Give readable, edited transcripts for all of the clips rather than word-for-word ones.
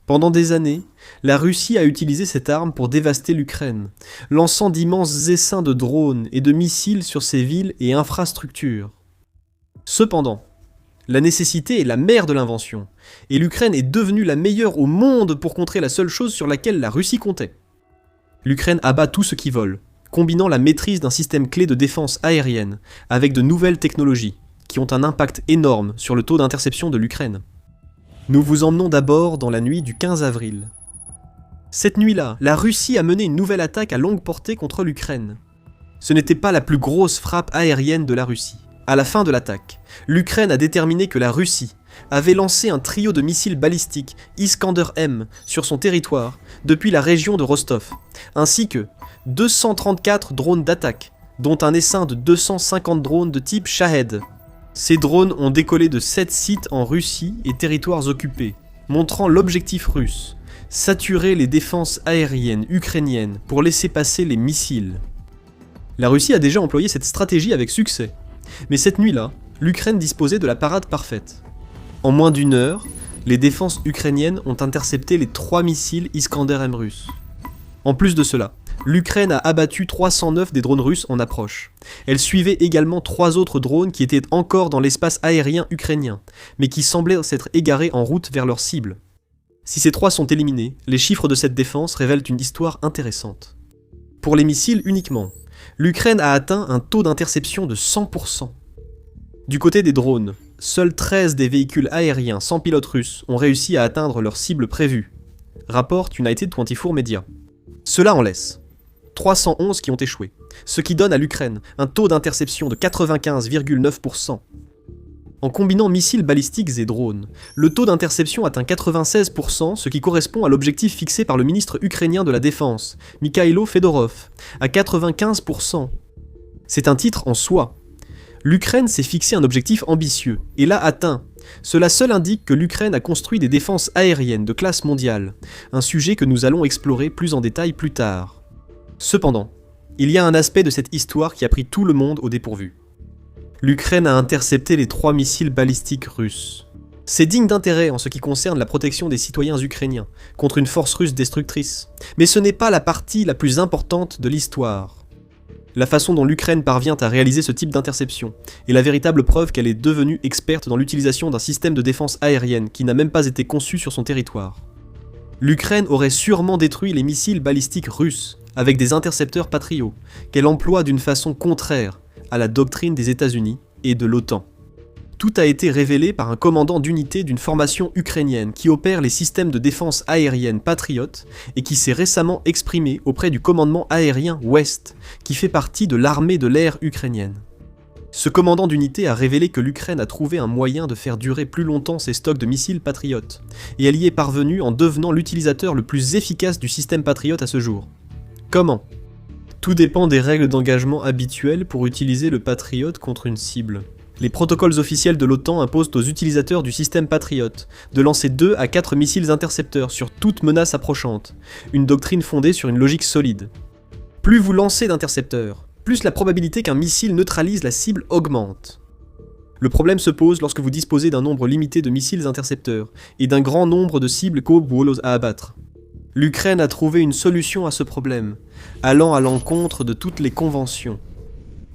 Pendant des années, la Russie a utilisé cette arme pour dévaster l'Ukraine, lançant d'immenses essaims de drones et de missiles sur ses villes et infrastructures. Cependant, la nécessité est la mère de l'invention, et l'Ukraine est devenue la meilleure au monde pour contrer la seule chose sur laquelle la Russie comptait. L'Ukraine abat tout ce qui vole, combinant la maîtrise d'un système clé de défense aérienne avec de nouvelles technologies, qui ont un impact énorme sur le taux d'interception de l'Ukraine. Nous vous emmenons d'abord dans la nuit du 15 avril. Cette nuit-là, la Russie a mené une nouvelle attaque à longue portée contre l'Ukraine. Ce n'était pas la plus grosse frappe aérienne de la Russie. À la fin de l'attaque, l'Ukraine a déterminé que la Russie avait lancé un trio de missiles balistiques Iskander-M sur son territoire depuis la région de Rostov, ainsi que 234 drones d'attaque, dont un essaim de 250 drones de type Shahed. Ces drones ont décollé de 7 sites en Russie et territoires occupés, montrant l'objectif russe, saturer les défenses aériennes ukrainiennes pour laisser passer les missiles. La Russie a déjà employé cette stratégie avec succès, mais cette nuit-là, l'Ukraine disposait de la parade parfaite. En moins d'une heure, les défenses ukrainiennes ont intercepté les 3 missiles Iskander-M russes. En plus de cela, l'Ukraine a abattu 309 des drones russes en approche. Elle suivait également 3 autres drones qui étaient encore dans l'espace aérien ukrainien, mais qui semblaient s'être égarés en route vers leur cible. Si ces 3 sont éliminés, les chiffres de cette défense révèlent une histoire intéressante. Pour les missiles uniquement, l'Ukraine a atteint un taux d'interception de 100%. Du côté des drones, seuls 13 des véhicules aériens sans pilote russes ont réussi à atteindre leur cible prévue, rapporte United 24 Media. Cela en laisse 311 qui ont échoué, ce qui donne à l'Ukraine un taux d'interception de 95,9%. En combinant missiles balistiques et drones, le taux d'interception atteint 96%, ce qui correspond à l'objectif fixé par le ministre ukrainien de la Défense, Mikhailo Fedorov, à 95%. C'est un titre en soi. L'Ukraine s'est fixé un objectif ambitieux, et l'a atteint. Cela seul indique que l'Ukraine a construit des défenses aériennes de classe mondiale, un sujet que nous allons explorer plus en détail plus tard. Cependant, il y a un aspect de cette histoire qui a pris tout le monde au dépourvu. L'Ukraine a intercepté les 3 missiles balistiques russes. C'est digne d'intérêt en ce qui concerne la protection des citoyens ukrainiens contre une force russe destructrice, mais ce n'est pas la partie la plus importante de l'histoire. La façon dont l'Ukraine parvient à réaliser ce type d'interception est la véritable preuve qu'elle est devenue experte dans l'utilisation d'un système de défense aérienne qui n'a même pas été conçu sur son territoire. L'Ukraine aurait sûrement détruit les missiles balistiques russes avec des intercepteurs Patriot, qu'elle emploie d'une façon contraire à la doctrine des États-Unis et de l'OTAN. Tout a été révélé par un commandant d'unité d'une formation ukrainienne qui opère les systèmes de défense aérienne Patriot et qui s'est récemment exprimé auprès du commandement aérien Ouest, qui fait partie de l'armée de l'air ukrainienne. Ce commandant d'unité a révélé que l'Ukraine a trouvé un moyen de faire durer plus longtemps ses stocks de missiles Patriot, et elle y est parvenue en devenant l'utilisateur le plus efficace du système Patriot à ce jour. Comment ? Tout dépend des règles d'engagement habituelles pour utiliser le Patriot contre une cible. Les protocoles officiels de l'OTAN imposent aux utilisateurs du système Patriot de lancer 2 à 4 missiles intercepteurs sur toute menace approchante, une doctrine fondée sur une logique solide. Plus vous lancez d'intercepteurs, plus la probabilité qu'un missile neutralise la cible augmente. Le problème se pose lorsque vous disposez d'un nombre limité de missiles intercepteurs et d'un grand nombre de cibles co-bolos à abattre. L'Ukraine a trouvé une solution à ce problème, allant à l'encontre de toutes les conventions.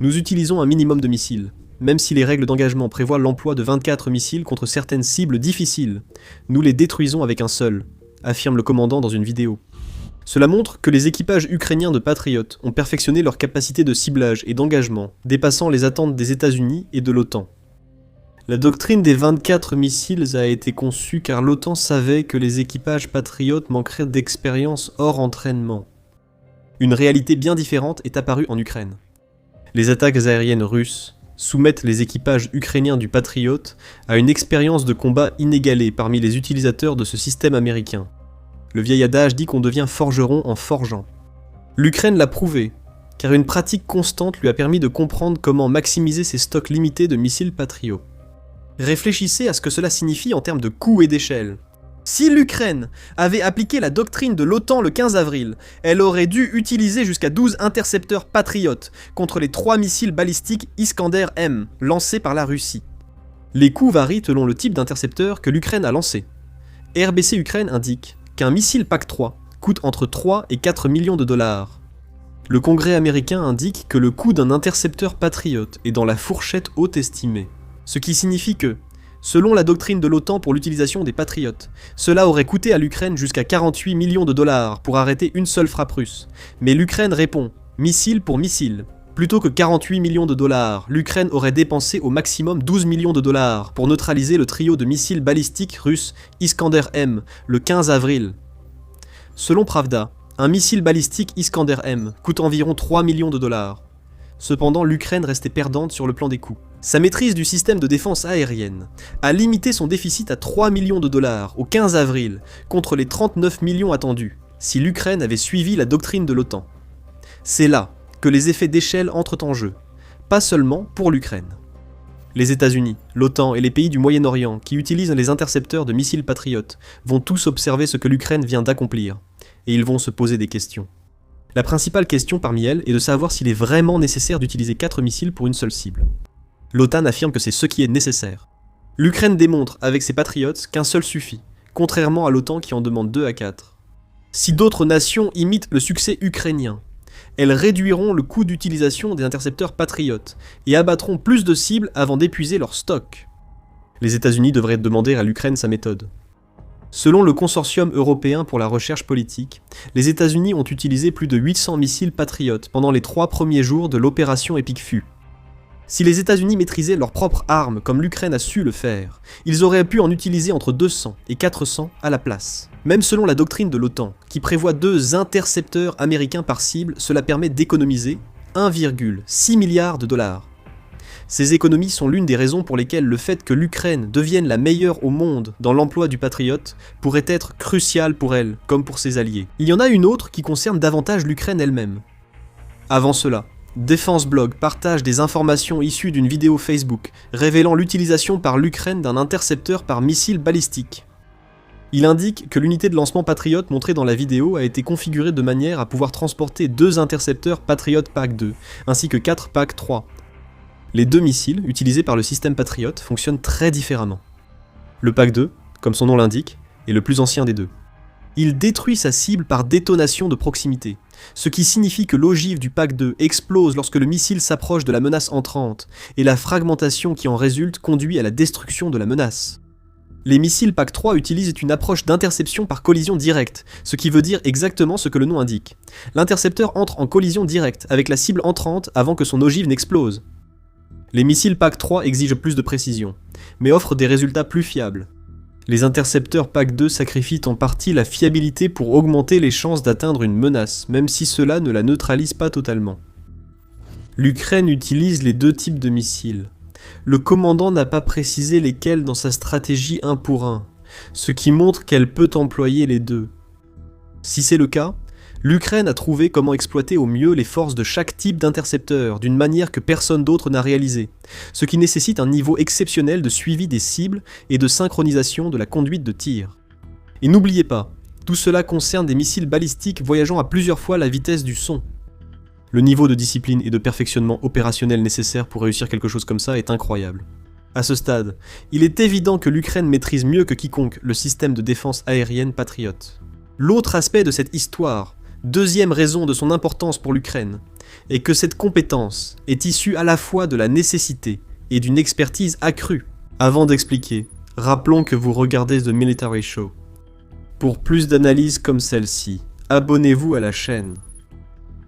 Nous utilisons un minimum de missiles. Même si les règles d'engagement prévoient l'emploi de 24 missiles contre certaines cibles difficiles, nous les détruisons avec un seul, affirme le commandant dans une vidéo. Cela montre que les équipages ukrainiens de Patriot ont perfectionné leur capacité de ciblage et d'engagement, dépassant les attentes des États-Unis et de l'OTAN. La doctrine des 24 missiles a été conçue car l'OTAN savait que les équipages Patriot manqueraient d'expérience hors entraînement. Une réalité bien différente est apparue en Ukraine. Les attaques aériennes russes soumettent les équipages ukrainiens du Patriot à une expérience de combat inégalée parmi les utilisateurs de ce système américain. Le vieil adage dit qu'on devient forgeron en forgeant. L'Ukraine l'a prouvé, car une pratique constante lui a permis de comprendre comment maximiser ses stocks limités de missiles Patriot. Réfléchissez à ce que cela signifie en termes de coûts et d'échelle. Si l'Ukraine avait appliqué la doctrine de l'OTAN le 15 avril, elle aurait dû utiliser jusqu'à 12 intercepteurs Patriot contre les 3 missiles balistiques Iskander-M lancés par la Russie. Les coûts varient selon le type d'intercepteur que l'Ukraine a lancé. RBC Ukraine indique qu'un missile PAC-3 coûte entre 3 et 4 millions de dollars. Le Congrès américain indique que le coût d'un intercepteur Patriot est dans la fourchette haute estimée. Ce qui signifie que, selon la doctrine de l'OTAN pour l'utilisation des Patriotes, cela aurait coûté à l'Ukraine jusqu'à 48 millions de dollars pour arrêter une seule frappe russe. Mais l'Ukraine répond, missile pour missile. Plutôt que 48 millions de dollars, l'Ukraine aurait dépensé au maximum 12 millions de dollars pour neutraliser le trio de missiles balistiques russes Iskander-M le 15 avril. Selon Pravda, un missile balistique Iskander-M coûte environ 3 millions de dollars. Cependant, l'Ukraine restait perdante sur le plan des coûts. Sa maîtrise du système de défense aérienne a limité son déficit à 3 millions de dollars au 15 avril, contre les 39 millions attendus, si l'Ukraine avait suivi la doctrine de l'OTAN. C'est là que les effets d'échelle entrent en jeu, pas seulement pour l'Ukraine. Les États-Unis, l'OTAN et les pays du Moyen-Orient qui utilisent les intercepteurs de missiles patriotes vont tous observer ce que l'Ukraine vient d'accomplir, et ils vont se poser des questions. La principale question parmi elles est de savoir s'il est vraiment nécessaire d'utiliser 4 missiles pour une seule cible. L'OTAN affirme que c'est ce qui est nécessaire. L'Ukraine démontre avec ses Patriots qu'un seul suffit, contrairement à l'OTAN qui en demande 2 à 4. Si d'autres nations imitent le succès ukrainien, elles réduiront le coût d'utilisation des intercepteurs patriotes et abattront plus de cibles avant d'épuiser leur stock. Les États-Unis devraient demander à l'Ukraine sa méthode. Selon le Consortium européen pour la recherche politique, les États-Unis ont utilisé plus de 800 missiles patriotes pendant les 3 premiers jours de l'opération Epic Fu. Si les États-Unis maîtrisaient leurs propres armes comme l'Ukraine a su le faire, ils auraient pu en utiliser entre 200 et 400 à la place. Même selon la doctrine de l'OTAN, qui prévoit 2 intercepteurs américains par cible, cela permet d'économiser 1,6 milliard de dollars. Ces économies sont l'une des raisons pour lesquelles le fait que l'Ukraine devienne la meilleure au monde dans l'emploi du Patriot pourrait être crucial pour elle, comme pour ses alliés. Il y en a une autre qui concerne davantage l'Ukraine elle-même. Avant cela, Defense Blog partage des informations issues d'une vidéo Facebook révélant l'utilisation par l'Ukraine d'un intercepteur par missile balistique. Il indique que l'unité de lancement Patriot montrée dans la vidéo a été configurée de manière à pouvoir transporter 2 intercepteurs Patriot PAC-2, ainsi que 4 PAC-3. Les 2 missiles utilisés par le système Patriot fonctionnent très différemment. Le PAC-2, comme son nom l'indique, est le plus ancien des deux. Il détruit sa cible par détonation de proximité, ce qui signifie que l'ogive du PAC-2 explose lorsque le missile s'approche de la menace entrante, et la fragmentation qui en résulte conduit à la destruction de la menace. Les missiles PAC-3 utilisent une approche d'interception par collision directe, ce qui veut dire exactement ce que le nom indique. L'intercepteur entre en collision directe avec la cible entrante avant que son ogive n'explose. Les missiles PAC-3 exigent plus de précision, mais offrent des résultats plus fiables. Les intercepteurs PAC-2 sacrifient en partie la fiabilité pour augmenter les chances d'atteindre une menace, même si cela ne la neutralise pas totalement. L'Ukraine utilise les 2 types de missiles. Le commandant n'a pas précisé lesquels dans sa stratégie 1 pour 1, ce qui montre qu'elle peut employer les 2. Si c'est le cas, l'Ukraine a trouvé comment exploiter au mieux les forces de chaque type d'intercepteur d'une manière que personne d'autre n'a réalisé, ce qui nécessite un niveau exceptionnel de suivi des cibles et de synchronisation de la conduite de tir. Et n'oubliez pas, tout cela concerne des missiles balistiques voyageant à plusieurs fois la vitesse du son. Le niveau de discipline et de perfectionnement opérationnel nécessaire pour réussir quelque chose comme ça est incroyable. À ce stade, il est évident que l'Ukraine maîtrise mieux que quiconque le système de défense aérienne Patriot. L'autre aspect de cette histoire, deuxième raison de son importance pour l'Ukraine, est que cette compétence est issue à la fois de la nécessité et d'une expertise accrue. Avant d'expliquer, rappelons que vous regardez The Military Show. Pour plus d'analyses comme celle-ci, abonnez-vous à la chaîne.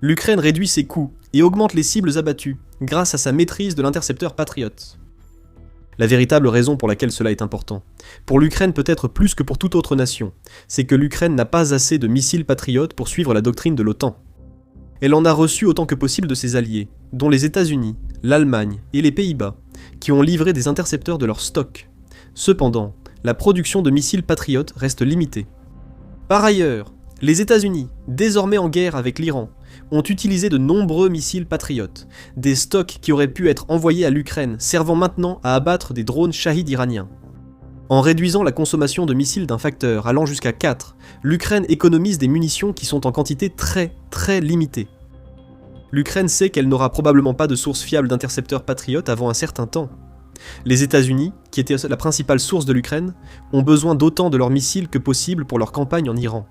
L'Ukraine réduit ses coûts et augmente les cibles abattues grâce à sa maîtrise de l'intercepteur Patriot. La véritable raison pour laquelle cela est important, pour l'Ukraine peut-être plus que pour toute autre nation, c'est que l'Ukraine n'a pas assez de missiles patriotes pour suivre la doctrine de l'OTAN. Elle en a reçu autant que possible de ses alliés, dont les États-Unis, l'Allemagne et les Pays-Bas, qui ont livré des intercepteurs de leur stock. Cependant, la production de missiles patriotes reste limitée. Par ailleurs, les États-Unis, désormais en guerre avec l'Iran, ont utilisé de nombreux missiles patriotes, des stocks qui auraient pu être envoyés à l'Ukraine, servant maintenant à abattre des drones Shahid iraniens. En réduisant la consommation de missiles d'un facteur allant jusqu'à 4, l'Ukraine économise des munitions qui sont en quantité très limitée. L'Ukraine sait qu'elle n'aura probablement pas de source fiable d'intercepteurs patriotes avant un certain temps. Les États-Unis, qui étaient la principale source de l'Ukraine, ont besoin d'autant de leurs missiles que possible pour leur campagne en Iran.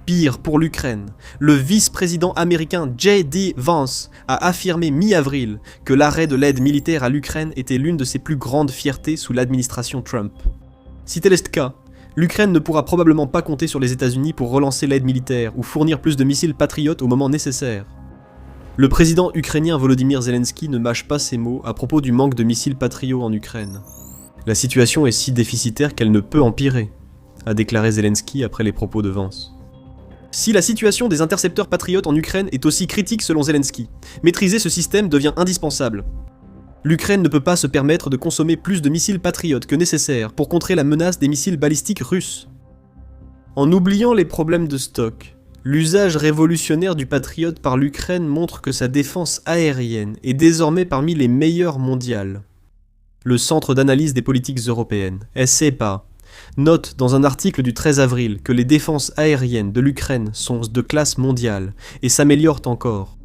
Pire pour l'Ukraine, le vice-président américain J.D. Vance a affirmé mi-avril que l'arrêt de l'aide militaire à l'Ukraine était l'une de ses plus grandes fiertés sous l'administration Trump. Si tel est le cas, l'Ukraine ne pourra probablement pas compter sur les États-Unis pour relancer l'aide militaire ou fournir plus de missiles patriotes au moment nécessaire. Le président ukrainien Volodymyr Zelensky ne mâche pas ses mots à propos du manque de missiles patriots en Ukraine. La situation est si déficitaire qu'elle ne peut empirer, a déclaré Zelensky après les propos de Vance. Si la situation des intercepteurs patriotes en Ukraine est aussi critique selon Zelensky, maîtriser ce système devient indispensable. L'Ukraine ne peut pas se permettre de consommer plus de missiles patriotes que nécessaire pour contrer la menace des missiles balistiques russes. En oubliant les problèmes de stock, l'usage révolutionnaire du Patriot par l'Ukraine montre que sa défense aérienne est désormais parmi les meilleures mondiales. Le Centre d'analyse des politiques européennes, SCPA, note dans un article du 13 avril que les défenses aériennes de l'Ukraine sont de classe mondiale et s'améliorent encore.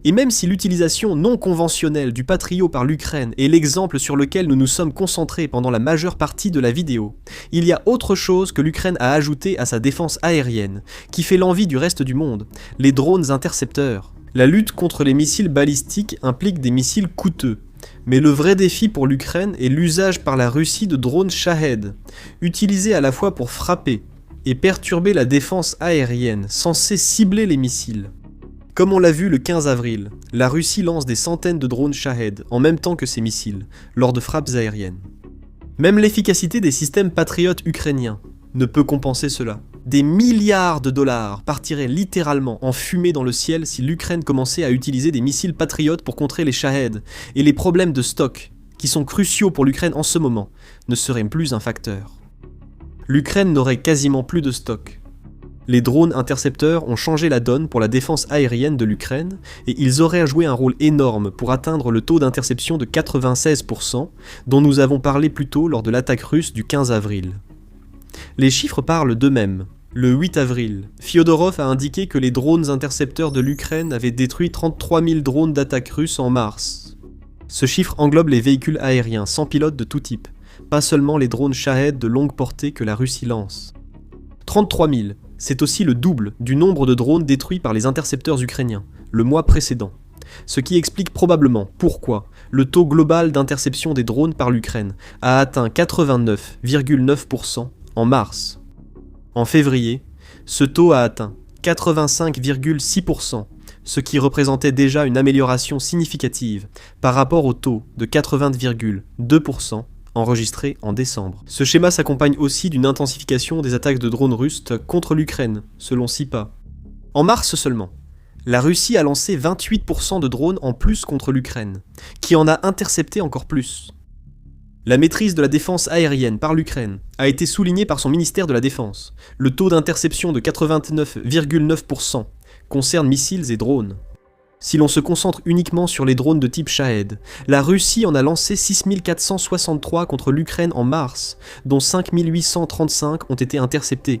Et même si l'utilisation non conventionnelle du Patriot par l'Ukraine est l'exemple sur lequel nous nous sommes concentrés pendant la majeure partie de la vidéo, il y a autre chose que l'Ukraine a ajouté à sa défense aérienne, qui fait l'envie du reste du monde, les drones intercepteurs. La lutte contre les missiles balistiques implique des missiles coûteux. Mais le vrai défi pour l'Ukraine est l'usage par la Russie de drones Shahed, utilisés à la fois pour frapper et perturber la défense aérienne, censée cibler les missiles. Comme on l'a vu le 15 avril, la Russie lance des centaines de drones Shahed en même temps que ses missiles, lors de frappes aériennes. Même l'efficacité des systèmes patriotes ukrainiens ne peut compenser cela. Des milliards de dollars partiraient littéralement en fumée dans le ciel si l'Ukraine commençait à utiliser des missiles patriotes pour contrer les Shahed, et les problèmes de stock, qui sont cruciaux pour l'Ukraine en ce moment, ne seraient plus un facteur. L'Ukraine n'aurait quasiment plus de stock. Les drones intercepteurs ont changé la donne pour la défense aérienne de l'Ukraine, et ils auraient joué un rôle énorme pour atteindre le taux d'interception de 96%, dont nous avons parlé plus tôt lors de l'attaque russe du 15 avril. Les chiffres parlent d'eux-mêmes. Le 8 avril, Fyodorov a indiqué que les drones intercepteurs de l'Ukraine avaient détruit 33 000 drones d'attaque russes en mars. Ce chiffre englobe les véhicules aériens sans pilote de tout type, pas seulement les drones Shahed de longue portée que la Russie lance. 33 000, c'est aussi le double du nombre de drones détruits par les intercepteurs ukrainiens, le mois précédent. Ce qui explique probablement pourquoi le taux global d'interception des drones par l'Ukraine a atteint 89,9% en mars. En février, ce taux a atteint 85,6%, ce qui représentait déjà une amélioration significative par rapport au taux de 80,2% enregistré en décembre. Ce schéma s'accompagne aussi d'une intensification des attaques de drones russes contre l'Ukraine, selon SIPA. En mars seulement, la Russie a lancé 28% de drones en plus contre l'Ukraine, qui en a intercepté encore plus. La maîtrise de la défense aérienne par l'Ukraine a été soulignée par son ministère de la Défense. Le taux d'interception de 89,9% concerne missiles et drones. Si l'on se concentre uniquement sur les drones de type Shahed, la Russie en a lancé 6463 contre l'Ukraine en mars, dont 5835 ont été interceptés.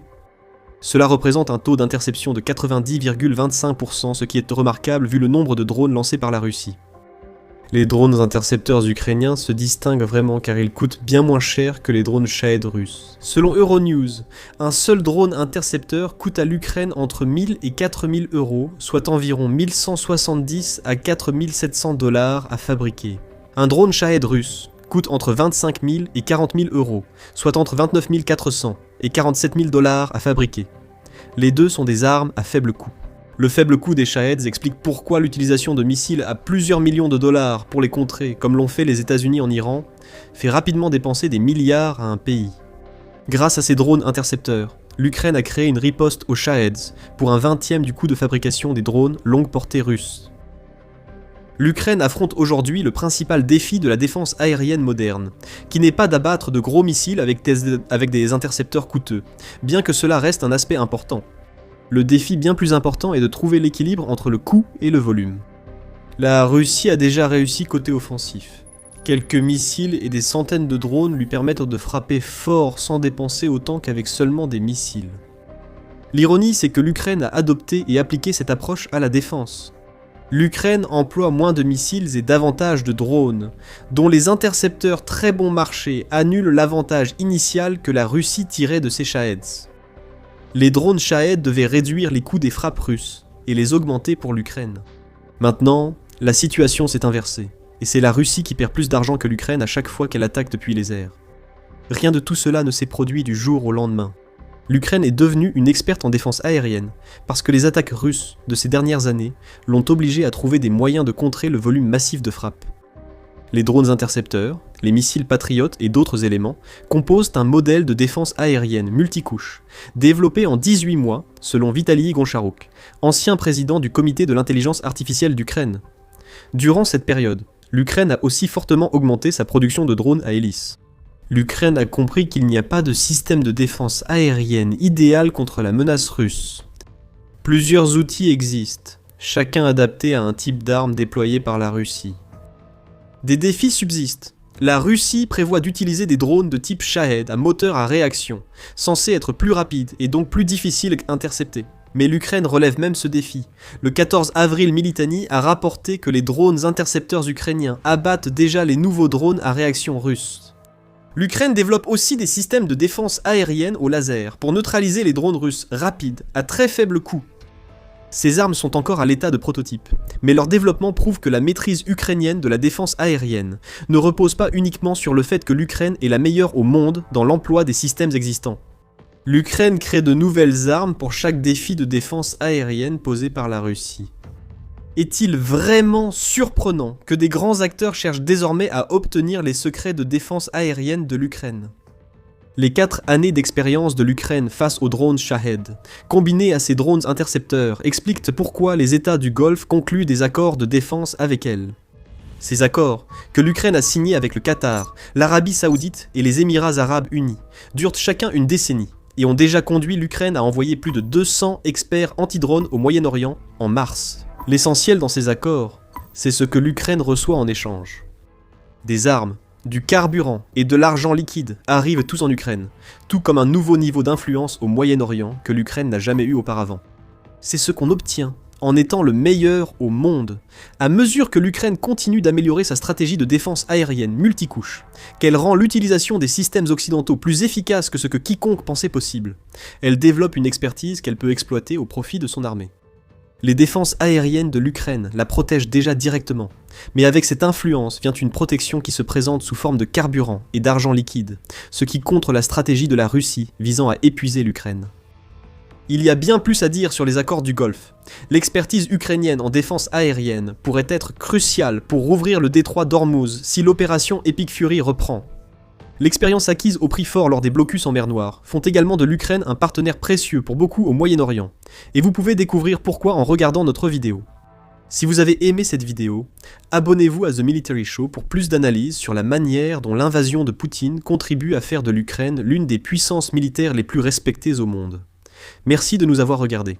Cela représente un taux d'interception de 90,25%, ce qui est remarquable vu le nombre de drones lancés par la Russie. Les drones intercepteurs ukrainiens se distinguent vraiment car ils coûtent bien moins cher que les drones Shahed russes. Selon Euronews, un seul drone intercepteur coûte à l'Ukraine entre 1000 et 4000 euros, soit environ 1170 à 4700 $ à fabriquer. Un drone Shahed russe coûte entre 25 000 et 40 000 euros, soit entre 29 400 et 47 000 $ à fabriquer. Les deux sont des armes à faible coût. Le faible coût des Shaheds explique pourquoi l'utilisation de missiles à plusieurs millions de dollars pour les contrer, comme l'ont fait les États-Unis en Iran, fait rapidement dépenser des milliards à un pays. Grâce à ces drones intercepteurs, l'Ukraine a créé une riposte aux Shaheds pour un 20e du coût de fabrication des drones longue portée russes. L'Ukraine affronte aujourd'hui le principal défi de la défense aérienne moderne, qui n'est pas d'abattre de gros missiles avec des intercepteurs coûteux, bien que cela reste un aspect important. Le défi bien plus important est de trouver l'équilibre entre le coût et le volume. La Russie a déjà réussi côté offensif. Quelques missiles et des centaines de drones lui permettent de frapper fort sans dépenser autant qu'avec seulement des missiles. L'ironie, c'est que l'Ukraine a adopté et appliqué cette approche à la défense. L'Ukraine emploie moins de missiles et davantage de drones, dont les intercepteurs très bon marché annulent l'avantage initial que la Russie tirait de ses Shaheds. Les drones Shahed devaient réduire les coûts des frappes russes et les augmenter pour l'Ukraine. Maintenant, la situation s'est inversée, et c'est la Russie qui perd plus d'argent que l'Ukraine à chaque fois qu'elle attaque depuis les airs. Rien de tout cela ne s'est produit du jour au lendemain. L'Ukraine est devenue une experte en défense aérienne, parce que les attaques russes de ces dernières années l'ont obligée à trouver des moyens de contrer le volume massif de frappes. Les drones intercepteurs, les missiles patriotes et d'autres éléments composent un modèle de défense aérienne multicouche, développé en 18 mois selon Vitaly Goncharouk, ancien président du comité de l'intelligence artificielle d'Ukraine. Durant cette période, l'Ukraine a aussi fortement augmenté sa production de drones à hélices. L'Ukraine a compris qu'il n'y a pas de système de défense aérienne idéal contre la menace russe. Plusieurs outils existent, chacun adapté à un type d'arme déployé par la Russie. Des défis subsistent. La Russie prévoit d'utiliser des drones de type Shahed à moteur à réaction, censés être plus rapides et donc plus difficiles à intercepter. Mais l'Ukraine relève même ce défi. Le 14 avril, Militani a rapporté que les drones intercepteurs ukrainiens abattent déjà les nouveaux drones à réaction russes. L'Ukraine développe aussi des systèmes de défense aérienne au laser pour neutraliser les drones russes rapides, à très faible coût. Ces armes sont encore à l'état de prototype, mais leur développement prouve que la maîtrise ukrainienne de la défense aérienne ne repose pas uniquement sur le fait que l'Ukraine est la meilleure au monde dans l'emploi des systèmes existants. L'Ukraine crée de nouvelles armes pour chaque défi de défense aérienne posé par la Russie. Est-il vraiment surprenant que des grands acteurs cherchent désormais à obtenir les secrets de défense aérienne de l'Ukraine ? Les 4 années d'expérience de l'Ukraine face aux drones Shahed, combinées à ces drones intercepteurs, expliquent pourquoi les États du Golfe concluent des accords de défense avec elle. Ces accords, que l'Ukraine a signés avec le Qatar, l'Arabie Saoudite et les Émirats Arabes Unis, durent chacun une décennie et ont déjà conduit l'Ukraine à envoyer plus de 200 experts anti-drones au Moyen-Orient en mars. L'essentiel dans ces accords, c'est ce que l'Ukraine reçoit en échange. Des armes, du carburant et de l'argent liquide arrivent tous en Ukraine, tout comme un nouveau niveau d'influence au Moyen-Orient que l'Ukraine n'a jamais eu auparavant. C'est ce qu'on obtient en étant le meilleur au monde, à mesure que l'Ukraine continue d'améliorer sa stratégie de défense aérienne multicouche, qu'elle rend l'utilisation des systèmes occidentaux plus efficace que ce que quiconque pensait possible. Elle développe une expertise qu'elle peut exploiter au profit de son armée. Les défenses aériennes de l'Ukraine la protègent déjà directement, mais avec cette influence vient une protection qui se présente sous forme de carburant et d'argent liquide, ce qui contre la stratégie de la Russie visant à épuiser l'Ukraine. Il y a bien plus à dire sur les accords du Golfe. L'expertise ukrainienne en défense aérienne pourrait être cruciale pour rouvrir le détroit d'Ormuz si l'opération Epic Fury reprend. L'expérience acquise au prix fort lors des blocus en mer Noire font également de l'Ukraine un partenaire précieux pour beaucoup au Moyen-Orient, et vous pouvez découvrir pourquoi en regardant notre vidéo. Si vous avez aimé cette vidéo, abonnez-vous à The Military Show pour plus d'analyses sur la manière dont l'invasion de Poutine contribue à faire de l'Ukraine l'une des puissances militaires les plus respectées au monde. Merci de nous avoir regardés.